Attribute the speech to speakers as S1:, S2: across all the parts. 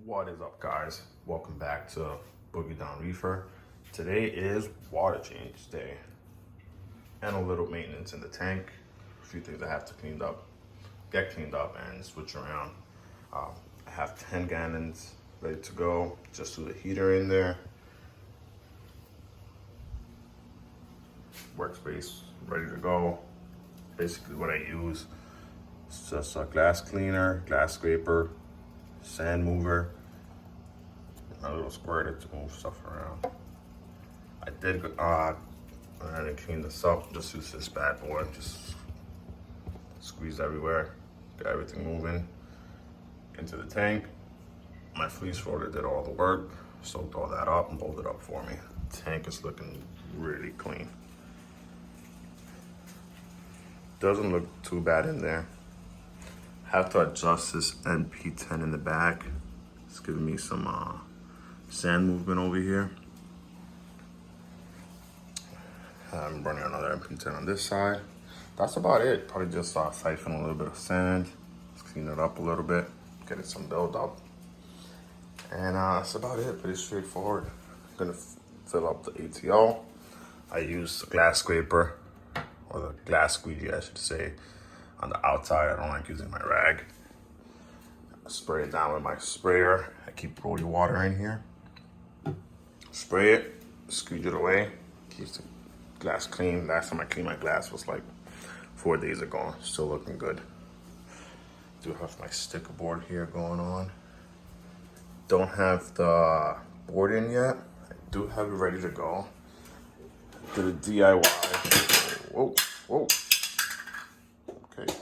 S1: What is up, guys? Welcome back to Boogie Down Reefer. Today is water change day and a little maintenance in the tank. A few things I have to get cleaned up and switch around. I have 10 gallons ready to go. Just threw the heater in there. Workspace ready to go. Basically what I use is just a glass cleaner, glass scraper, sand mover, a little squirter to move stuff around. I didn't clean this up, just use this bad boy, just squeeze everywhere, get everything moving into the tank. My fleece roller did all the work, soaked all that up and rolled it up for me. Tank is looking really clean. Doesn't look too bad in there. Have to adjust this NP10 in the back. It's giving me some sand movement over here. I'm running another NP10 on this side. That's about it. Probably just siphon a little bit of sand, just clean it up a little bit, get it some build up. And that's about it, pretty straightforward. I'm gonna fill up the ATO. I use the glass scraper, or the glass squeegee, I should say, on the outside. I don't like using my rag. I spray it down with my sprayer. I keep rody water in here. Spray it, squeeze it away, keeps the glass clean. Last time I cleaned my glass was like 4 days ago. Still looking good. Do have my sticker board here going on. Don't have the board in yet. I do have it ready to go. Did a DIY. Whoa. Okay.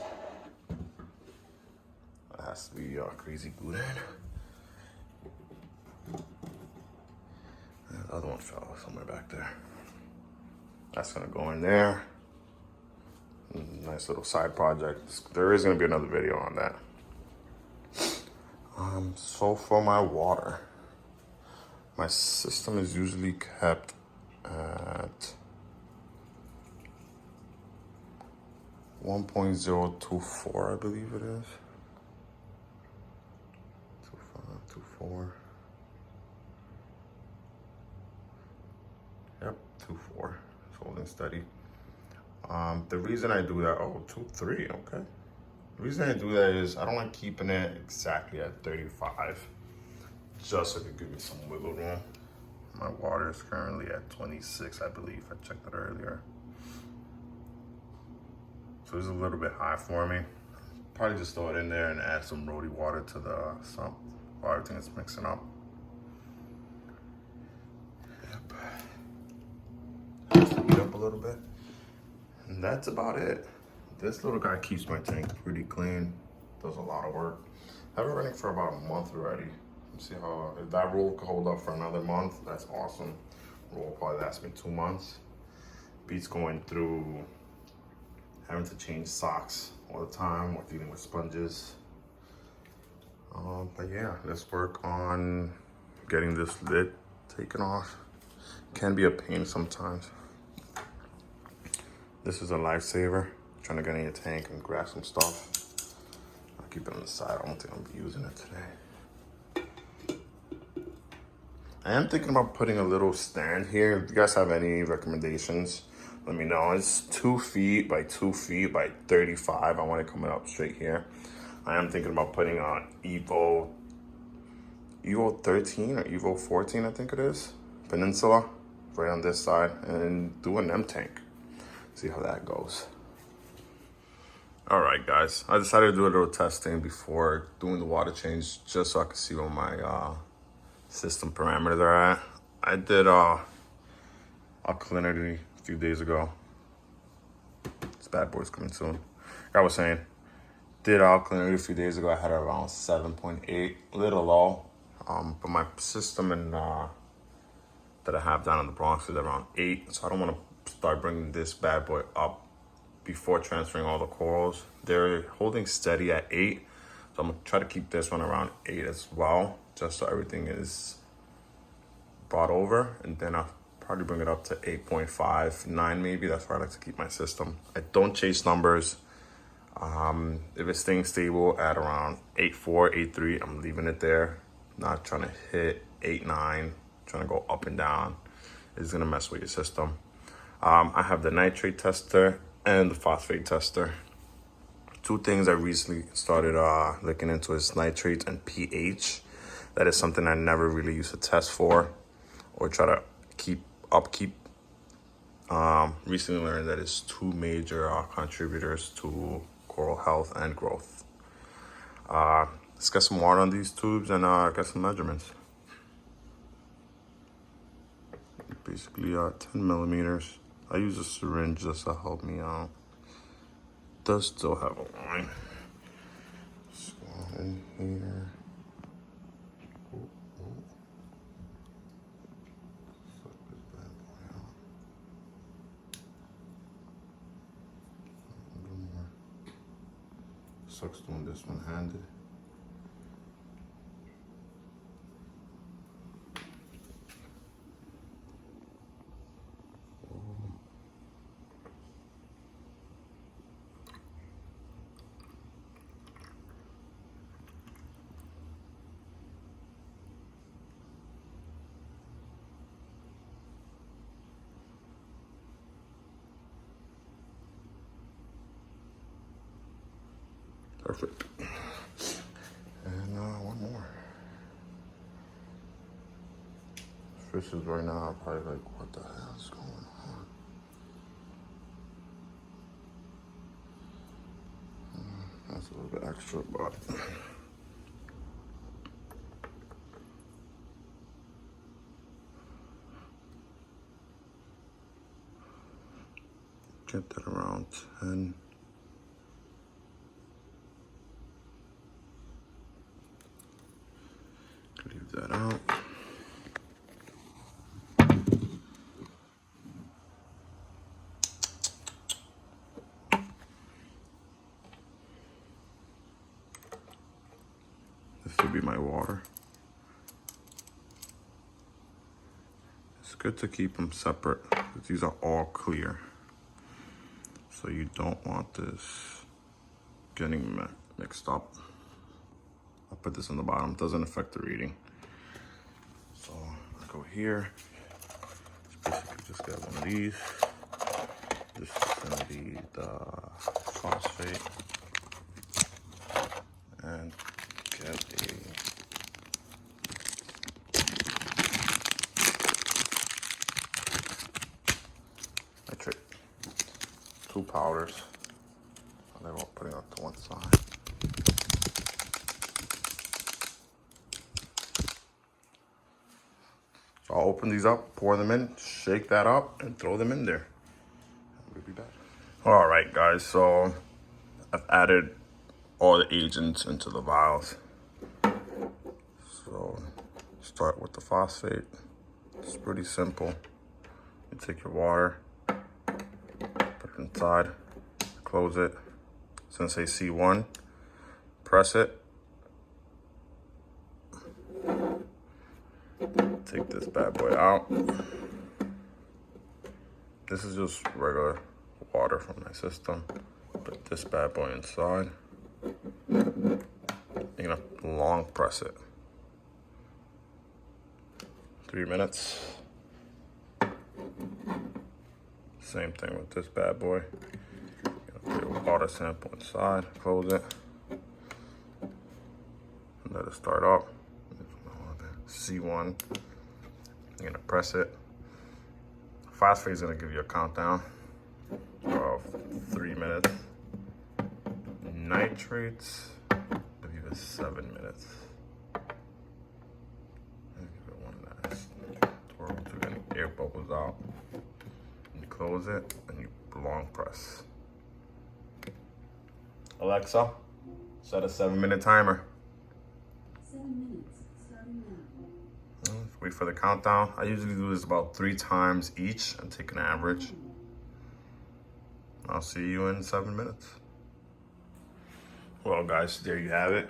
S1: That has to be crazy glued in. The other one fell somewhere back there. That's gonna go in there. Nice little side project. There is gonna be another video on that. So for my water, my system is usually kept at 1.024, I believe it is. 2524. Yep, 24. It's holding steady. The reason I do that, 23, okay. The reason I do that is I don't like keeping it exactly at 35, just so it can give me some wiggle room. My water is currently at 26, I believe. I checked it earlier. So it's a little bit high for me. Probably just throw it in there and add some rody water to the sump while everything is mixing up. Yep. Has to heat up a little bit. And that's about it. This little guy keeps my tank pretty clean. Does a lot of work. I've been running for about a month already. Let's see how, if that roll can hold up for another month, that's awesome. Roll will probably last me 2 months. Beats going through having to change socks all the time or dealing with sponges. But yeah, let's work on getting this lid taken off. Can be a pain sometimes. This is a lifesaver. Trying to get in your tank and grab some stuff. I'll keep it on the side. I don't think I'll be using it today. I am thinking about putting a little stand here. If you guys have any recommendations, let me know. It's 2 feet by 2 feet by 35. I want it coming up straight here. I am thinking about putting on Evo 13 or Evo 14, I think it is. Peninsula, right on this side, and do an M tank. See how that goes. All right, guys. I decided to do a little testing before doing the water change, just so I could see what my system parameters are at. I did alkalinity a few days ago. This bad boy's coming soon. Like I was saying, did alkalinity a few days ago. I had around 7.8, a little low. But my system that I have down in the Bronx is around 8, so I don't want to start bringing this bad boy up before transferring all the corals. They're holding steady at 8, so I'm gonna try to keep this one around 8 as well, just so everything is brought over, and then I'll probably bring it up to 8.5, 9 maybe. That's where I like to keep my system. I don't chase numbers. If it's staying stable at around 8.4, 8.3, I'm leaving it there. not trying to hit 8, 9, trying to go up and down. It's gonna mess with your system. I have the nitrate tester and the phosphate tester. Two things I recently started looking into is nitrates and pH. That is something I never really used to test for or try to upkeep. Recently learned that it's two major contributors to coral health and growth. Let's get some water on these tubes and get some measurements. Basically 10 millimeters. I use a syringe just to help me out. Does still have a line. Just go in here. Suck this bad boy out. A little more. Sucks doing this one-handed. Perfect. And one more. Fishes right now are probably like, what the hell is going on? That's a little bit extra, but get that around 10. Leave that out. This should be my water. It's good to keep them separate because these are all clear. So you don't want this getting mixed up. I'll put this on the bottom, doesn't affect the reading. So I'll go here. Basically just get one of these. This is gonna be the phosphate. And get a nitrate. 2 powders. And then we'll put it up to one side. So I'll open these up, pour them in, shake that up, and throw them in there. We'll be back. All right, guys, so I've added all the agents into the vials. So start with the phosphate. It's pretty simple. You take your water, put it inside, close it. It's gonna say C1, press it. Take this bad boy out. This is just regular water from my system. Put this bad boy inside. You're gonna long press it. 3 minutes. Same thing with this bad boy. Put a water sample inside, close it. Let it start up. C1. You're gonna press it. Phosphate is gonna give you a countdown of 3 minutes. Nitrates, I believe it's 7 minutes. Give it one last twirl to get any air bubbles out. You close it and you long press. Alexa, set a 7-minute timer.
S2: 7 minutes, starting now.
S1: Wait for the countdown. I usually do this about 3 times each and take an average. I'll see you in 7 minutes. Well, guys, there you have it.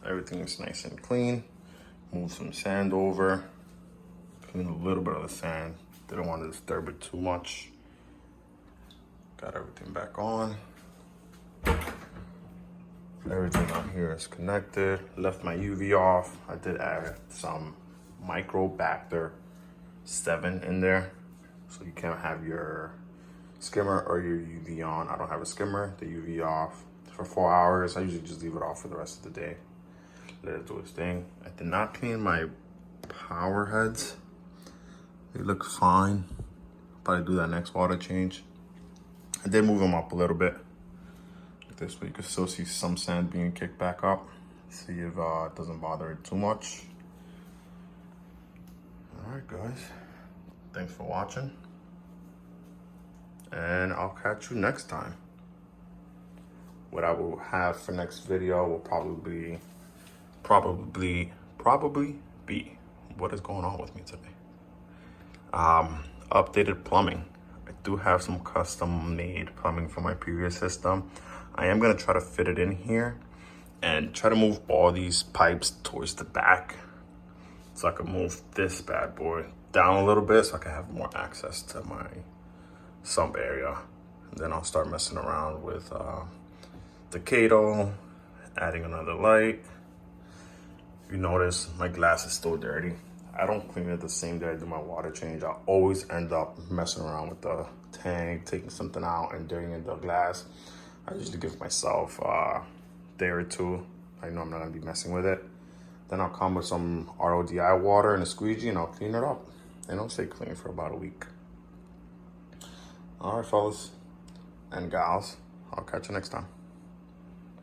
S1: Everything is nice and clean. Move some sand over. Clean a little bit of the sand. Didn't want to disturb it too much. Got everything back on. Everything on here is connected. Left my UV off. I did add some Microbacter 7 in there, so you can't have your skimmer or your UV on. I don't have a skimmer, the UV off for 4 hours. I usually just leave it off for the rest of the day. Let it do its thing. I did not clean my power heads. They look fine. Probably do that next water change. I did move them up a little bit. Like this way you can still see some sand being kicked back up. See if it doesn't bother it too much. All right, guys. Thanks for watching. And I'll catch you next time. What I will have for next video will probably be what is going on with me today. Updated plumbing. I do have some custom made plumbing for my previous system. I am gonna try to fit it in here and try to move all these pipes towards the back so I can move this bad boy down a little bit so I can have more access to my sump area. And then I'll start messing around with the Kato, adding another light. If you notice, my glass is still dirty. I don't clean it the same day I do my water change. I always end up messing around with the tank, taking something out and dirtying the glass. I usually give myself a day or two. I know I'm not gonna be messing with it. Then I'll come with some RODI water and a squeegee and I'll clean it up. And it'll stay clean for about a week. All right, fellas and gals, I'll catch you next time.